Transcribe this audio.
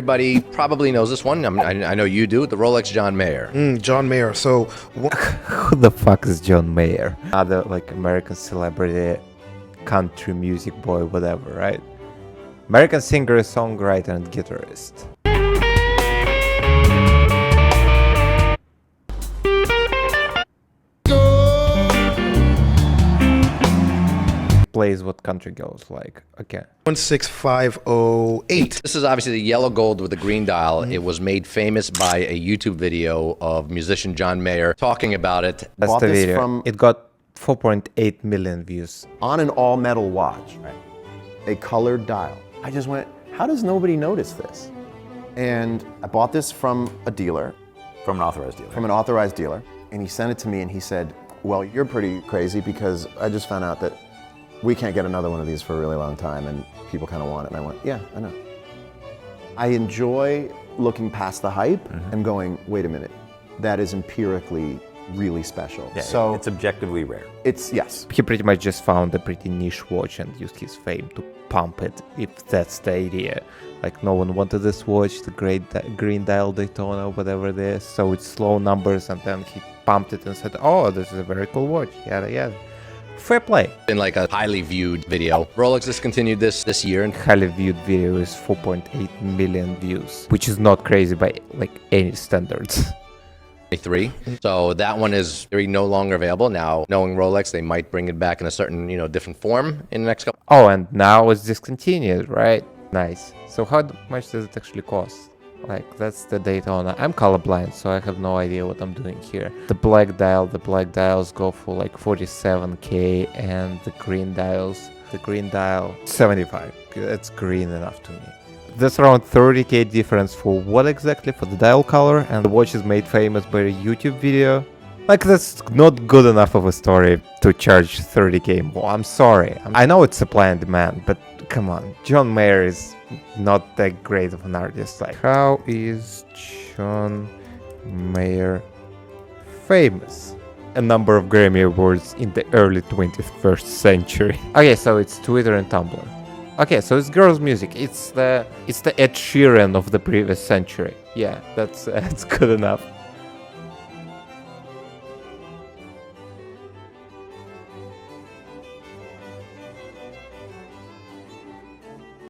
Everybody probably knows this one. I know you do. The Rolex John Mayer. John Mayer. So, Who the fuck is John Mayer? Other like American celebrity, country music boy, whatever, right? American singer, songwriter, and guitarist. Plays what country girls like. Okay. 16508. This is obviously the yellow gold with the green dial. It was made famous by a YouTube video of musician John Mayer talking about it. That's Bought the this video. from- It got 4.8 million views. On an all-metal watch, a colored dial. I just went, how does nobody notice this? And I bought this from a dealer. From an authorized dealer. From an authorized dealer. And he sent it to me and he said, well, you're pretty crazy because I just found out that we can't get another one of these for a really long time and people kind of want it. And I went, yeah, I know. I enjoy looking past the hype and going, wait a minute, that is empirically really special. Yeah, so it's objectively rare. it's, yes. He pretty much just found a pretty niche watch and used his fame to pump it, if that's the idea. Like, no one wanted this watch, the green dial Daytona, whatever it is, so it's slow numbers, and then he pumped it and said, oh, this is a very cool watch, yada yada. Fair play. In like a highly viewed video. Rolex discontinued this year. And Highly viewed video is 4.8 million views, which is not crazy by like any standards. 23. So that one is no longer available. Now, knowing Rolex, they might bring it back in a certain, different form in the next couple. Oh, and now it's discontinued, right? Nice. So how much does it actually cost? Like, that's the Daytona. I'm colorblind, so I have no idea what I'm doing here. The black dials go for like 47k, and the green dial 75. That's green enough to me. That's around 30k difference for what exactly? For the dial color, and the watch is made famous by a YouTube video. Like, that's not good enough of a story to charge 30k more. I'm sorry. I know it's supply and demand, but come on. John Mayer is not that great of an artist. Like, how is John Mayer famous? A number of Grammy Awards in the early 21st century. Okay, so it's Twitter and Tumblr. Okay, so it's girls' music. It's the Ed Sheeran of the previous century. Yeah, that's good enough.